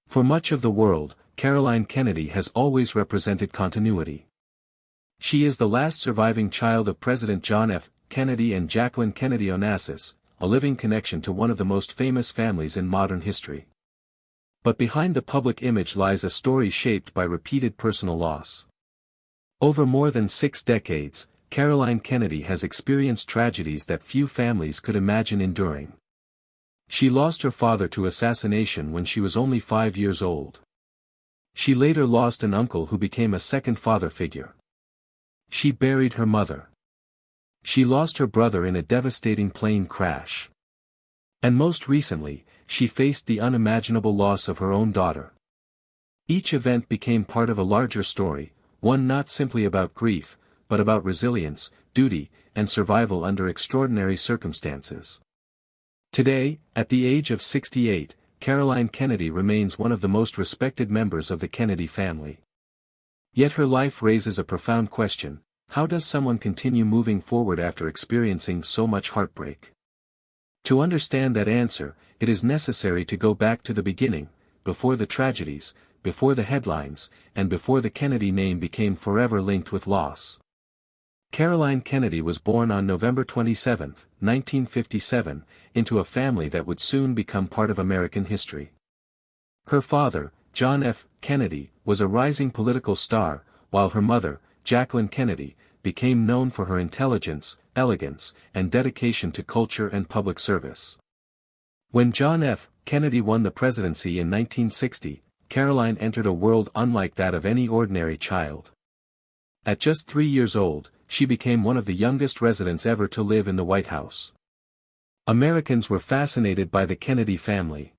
For much of the world, Caroline Kennedy has always represented continuity. She is the last surviving child of President John F. Kennedy and Jacqueline Kennedy Onassis, a living connection to one of the most famous families in modern history. But behind the public image lies a story shaped by repeated personal loss. Over more than 6 decades, Caroline Kennedy has experienced tragedies that few families could imagine enduring. She lost her father to assassination when she was only 5 years old. She later lost an uncle who became a second father figure. She buried her mother. She lost her brother in a devastating plane crash. And most recently, she faced the unimaginable loss of her own daughter. Each event became part of a larger story, one not simply about grief, but about resilience, duty, and survival under extraordinary circumstances. Today, at the age of 68, Caroline Kennedy remains one of the most respected members of the Kennedy family. Yet her life raises a profound question: how does someone continue moving forward after experiencing so much heartbreak? To understand that answer, it is necessary to go back to the beginning, before the tragedies, before the headlines, and before the Kennedy name became forever linked with loss. Caroline Kennedy was born on November 27, 1957, into a family that would soon become part of American history. Her father, John F. Kennedy, was a rising political star, while her mother, Jacqueline Kennedy, became known for her intelligence, elegance, and dedication to culture and public service. When John F. Kennedy won the presidency in 1960, Caroline entered a world unlike that of any ordinary child. At just 3 years old, she became one of the youngest residents ever to live in the White House. Americans were fascinated by the Kennedy family.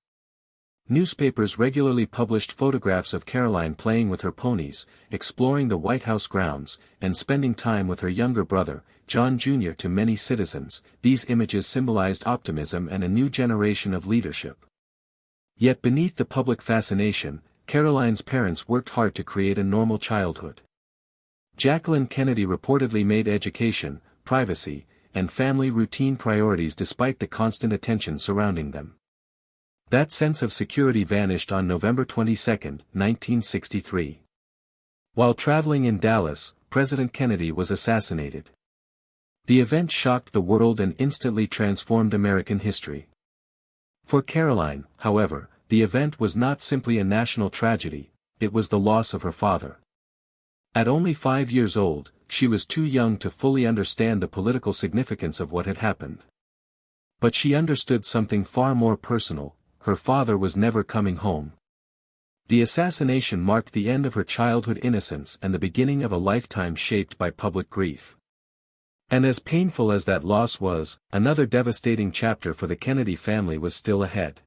Newspapers regularly published photographs of Caroline playing with her ponies, exploring the White House grounds, and spending time with her younger brother, John Jr. To many citizens, these images symbolized optimism and a new generation of leadership. Yet beneath the public fascination, Caroline's parents worked hard to create a normal childhood. Jacqueline Kennedy reportedly made education, privacy, and family routine priorities despite the constant attention surrounding them. That sense of security vanished on November 22, 1963. While traveling in Dallas, President Kennedy was assassinated. The event shocked the world and instantly transformed American history. For Caroline, however, the event was not simply a national tragedy, it was the loss of her father. At only 5 years old, she was too young to fully understand the political significance of what had happened. But she understood something far more personal: her father was never coming home. The assassination marked the end of her childhood innocence and the beginning of a lifetime shaped by public grief. And as painful as that loss was, another devastating chapter for the Kennedy family was still ahead.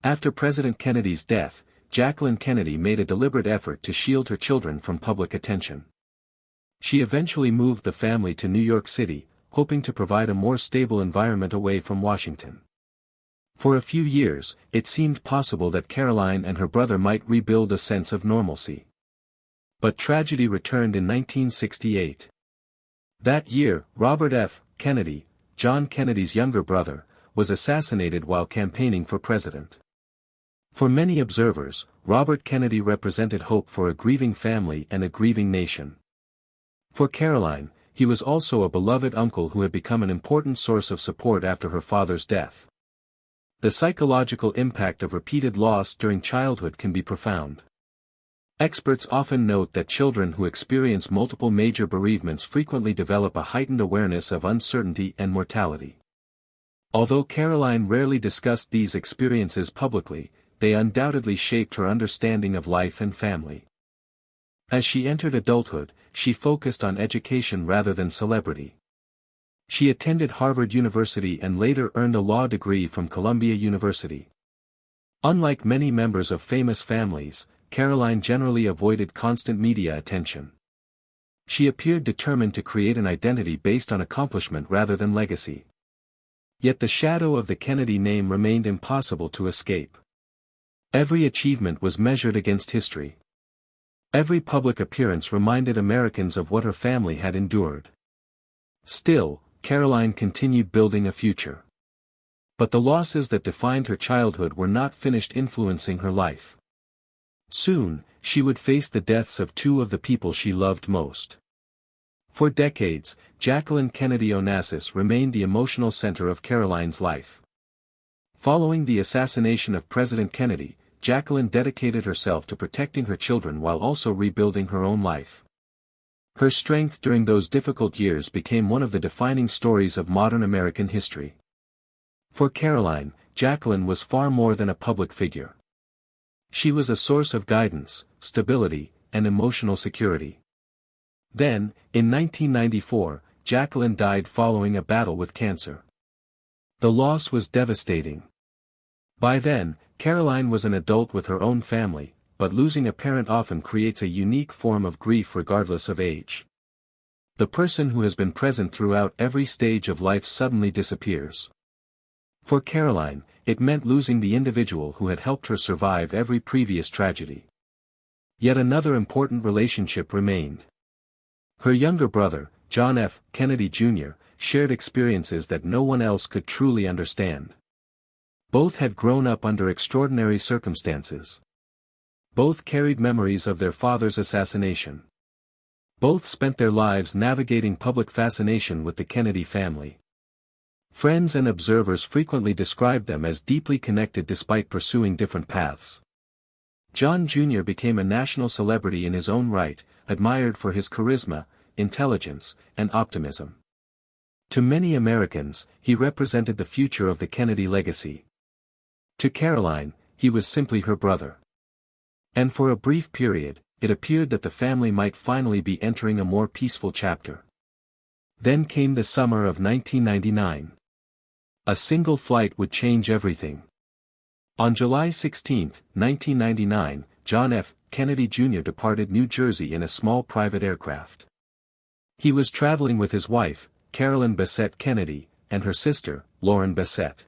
After President Kennedy's death, Jacqueline Kennedy made a deliberate effort to shield her children from public attention. She eventually moved the family to New York City, hoping to provide a more stable environment away from Washington. For a few years, it seemed possible that Caroline and her brother might rebuild a sense of normalcy. But tragedy returned in 1968. That year, Robert F. Kennedy, John Kennedy's younger brother, was assassinated while campaigning for president. For many observers, Robert Kennedy represented hope for a grieving family and a grieving nation. For Caroline, he was also a beloved uncle who had become an important source of support after her father's death. The psychological impact of repeated loss during childhood can be profound. Experts often note that children who experience multiple major bereavements frequently develop a heightened awareness of uncertainty and mortality. Although Caroline rarely discussed these experiences publicly, they undoubtedly shaped her understanding of life and family. As she entered adulthood, she focused on education rather than celebrity. She attended Harvard University and later earned a law degree from Columbia University. Unlike many members of famous families, Caroline generally avoided constant media attention. She appeared determined to create an identity based on accomplishment rather than legacy. Yet the shadow of the Kennedy name remained impossible to escape. Every achievement was measured against history. Every public appearance reminded Americans of what her family had endured. Still, Caroline continued building a future. But the losses that defined her childhood were not finished influencing her life. Soon, she would face the deaths of two of the people she loved most. For decades, Jacqueline Kennedy Onassis remained the emotional center of Caroline's life. Following the assassination of President Kennedy, Jacqueline dedicated herself to protecting her children while also rebuilding her own life. Her strength during those difficult years became one of the defining stories of modern American history. For Caroline, Jacqueline was far more than a public figure. She was a source of guidance, stability, and emotional security. Then, in 1994, Jacqueline died following a battle with cancer. The loss was devastating. By then, Caroline was an adult with her own family, but losing a parent often creates a unique form of grief regardless of age. The person who has been present throughout every stage of life suddenly disappears. For Caroline, it meant losing the individual who had helped her survive every previous tragedy. Yet another important relationship remained. Her younger brother, John F. Kennedy Jr., shared experiences that no one else could truly understand. Both had grown up under extraordinary circumstances. Both carried memories of their father's assassination. Both spent their lives navigating public fascination with the Kennedy family. Friends and observers frequently described them as deeply connected despite pursuing different paths. John Jr. became a national celebrity in his own right, admired for his charisma, intelligence, and optimism. To many Americans, he represented the future of the Kennedy legacy. To Caroline, he was simply her brother. And for a brief period, it appeared that the family might finally be entering a more peaceful chapter. Then came the summer of 1999. A single flight would change everything. On July 16, 1999, John F. Kennedy Jr. departed New Jersey in a small private aircraft. He was traveling with his wife, Carolyn Bessette Kennedy, and her sister, Lauren Bessette.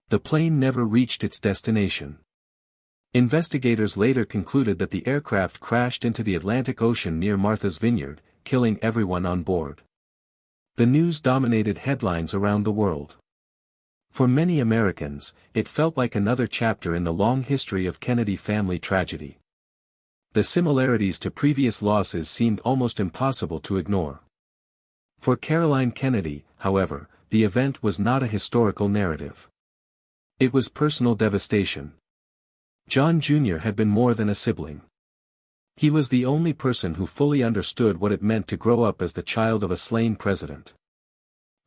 The plane never reached its destination. Investigators later concluded that the aircraft crashed into the Atlantic Ocean near Martha's Vineyard, killing everyone on board. The news dominated headlines around the world. For many Americans, it felt like another chapter in the long history of Kennedy family tragedy. The similarities to previous losses seemed almost impossible to ignore. For Caroline Kennedy, however, the event was not a historical narrative. It was personal devastation. John Jr. had been more than a sibling. He was the only person who fully understood what it meant to grow up as the child of a slain president.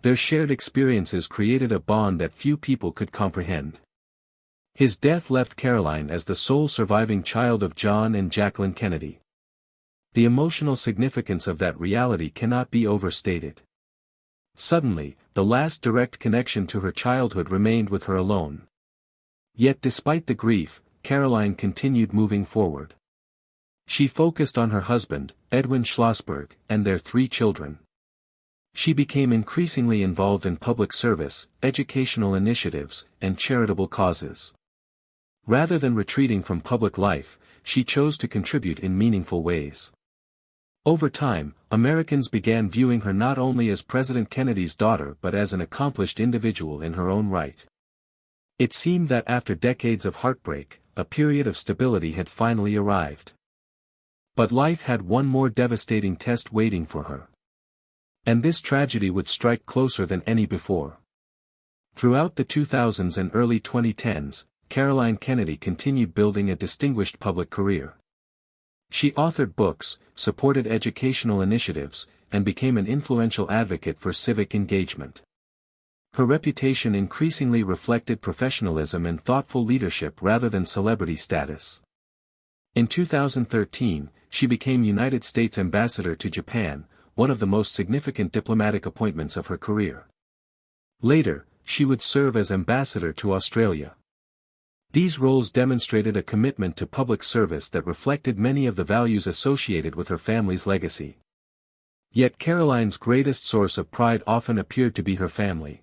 Their shared experiences created a bond that few people could comprehend. His death left Caroline as the sole surviving child of John and Jacqueline Kennedy. The emotional significance of that reality cannot be overstated. Suddenly, the last direct connection to her childhood remained with her alone. Yet despite the grief, Caroline continued moving forward. She focused on her husband, Edwin Schlossberg, and their 3 children. She became increasingly involved in public service, educational initiatives, and charitable causes. Rather than retreating from public life, she chose to contribute in meaningful ways. Over time, Americans began viewing her not only as President Kennedy's daughter but as an accomplished individual in her own right. It seemed that after decades of heartbreak, a period of stability had finally arrived. But life had one more devastating test waiting for her. And this tragedy would strike closer than any before. Throughout the 2000s and early 2010s, Caroline Kennedy continued building a distinguished public career. She authored books, supported educational initiatives, and became an influential advocate for civic engagement. Her reputation increasingly reflected professionalism and thoughtful leadership rather than celebrity status. In 2013, she became United States Ambassador to Japan, one of the most significant diplomatic appointments of her career. Later, she would serve as ambassador to Australia. These roles demonstrated a commitment to public service that reflected many of the values associated with her family's legacy. Yet Caroline's greatest source of pride often appeared to be her family.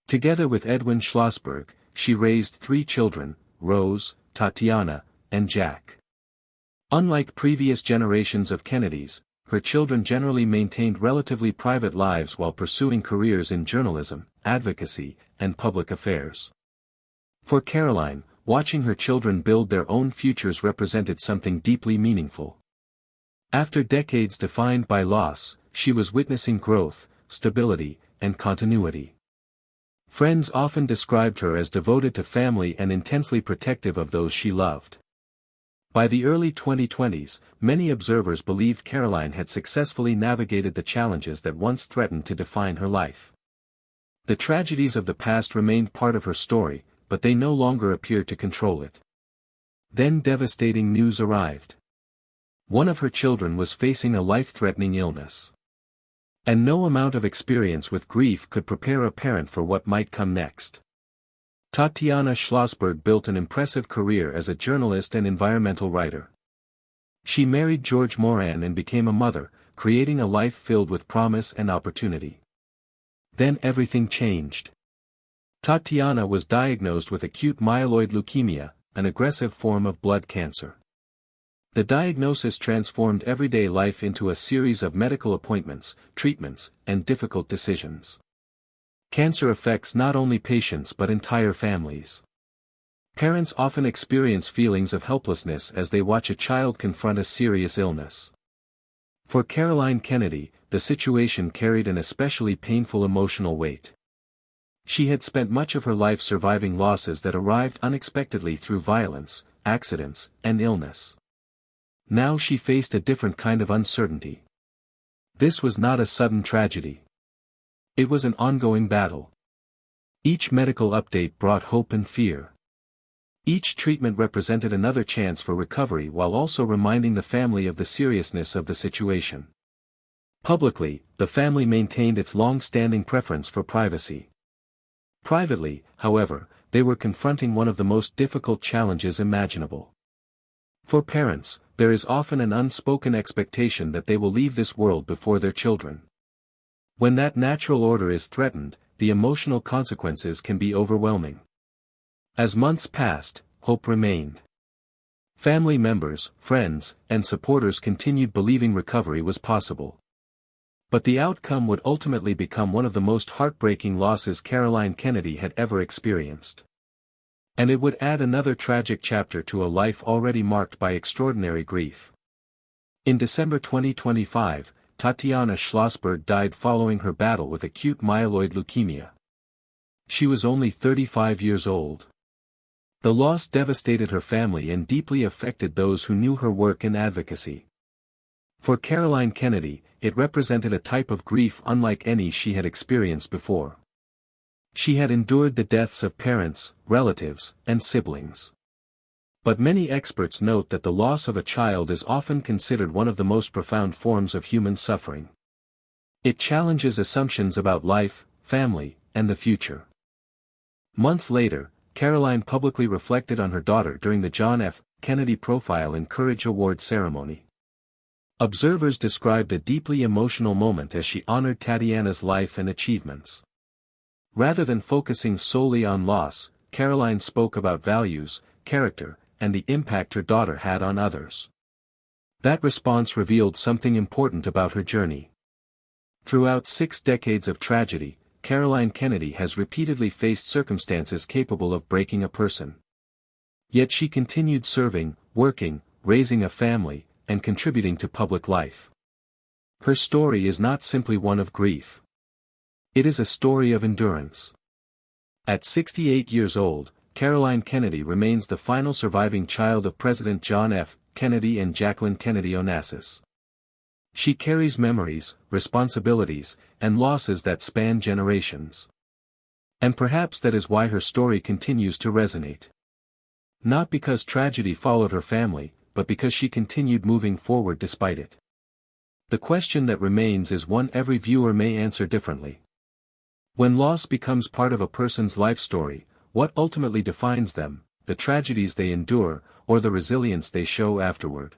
Together with Edwin Schlossberg, she raised 3 children, Rose, Tatiana, and Jack. Unlike previous generations of Kennedys, her children generally maintained relatively private lives while pursuing careers in journalism, advocacy, and public affairs. For Caroline, watching her children build their own futures represented something deeply meaningful. After decades defined by loss, she was witnessing growth, stability, and continuity. Friends often described her as devoted to family and intensely protective of those she loved. By the early 2020s, many observers believed Caroline had successfully navigated the challenges that once threatened to define her life. The tragedies of the past remained part of her story, but they no longer appeared to control it. Then devastating news arrived. One of her children was facing a life-threatening illness. And no amount of experience with grief could prepare a parent for what might come next. Tatiana Schlossberg built an impressive career as a journalist and environmental writer. She married George Moran and became a mother, creating a life filled with promise and opportunity. Then everything changed. Tatiana was diagnosed with acute myeloid leukemia, an aggressive form of blood cancer. The diagnosis transformed everyday life into a series of medical appointments, treatments, and difficult decisions. Cancer affects not only patients but entire families. Parents often experience feelings of helplessness as they watch a child confront a serious illness. For Caroline Kennedy, the situation carried an especially painful emotional weight. She had spent much of her life surviving losses that arrived unexpectedly through violence, accidents, and illness. Now she faced a different kind of uncertainty. This was not a sudden tragedy. It was an ongoing battle. Each medical update brought hope and fear. Each treatment represented another chance for recovery while also reminding the family of the seriousness of the situation. Publicly, the family maintained its long-standing preference for privacy. Privately, however, they were confronting one of the most difficult challenges imaginable. For parents, there is often an unspoken expectation that they will leave this world before their children. When that natural order is threatened, the emotional consequences can be overwhelming. As months passed, hope remained. Family members, friends, and supporters continued believing recovery was possible. But the outcome would ultimately become one of the most heartbreaking losses Caroline Kennedy had ever experienced. And it would add another tragic chapter to a life already marked by extraordinary grief. In December 2025, Tatiana Schlossberg died following her battle with acute myeloid leukemia. She was only 35 years old. The loss devastated her family and deeply affected those who knew her work in advocacy. For Caroline Kennedy, it represented a type of grief unlike any she had experienced before. She had endured the deaths of parents, relatives, and siblings. But many experts note that the loss of a child is often considered one of the most profound forms of human suffering. It challenges assumptions about life, family, and the future. Months later, Caroline publicly reflected on her daughter during the John F. Kennedy Profile in Courage Award ceremony. Observers described a deeply emotional moment as she honored Tatiana's life and achievements. Rather than focusing solely on loss, Caroline spoke about values, character, and the impact her daughter had on others. That response revealed something important about her journey. Throughout 6 decades of tragedy, Caroline Kennedy has repeatedly faced circumstances capable of breaking a person. Yet she continued serving, working, raising a family, and contributing to public life. Her story is not simply one of grief. It is a story of endurance. At 68 years old, Caroline Kennedy remains the final surviving child of President John F. Kennedy and Jacqueline Kennedy Onassis. She carries memories, responsibilities, and losses that span generations. And perhaps that is why her story continues to resonate. Not because tragedy followed her family, but because she continued moving forward despite it. The question that remains is one every viewer may answer differently. When loss becomes part of a person's life story, what ultimately defines them, the tragedies they endure, or the resilience they show afterward?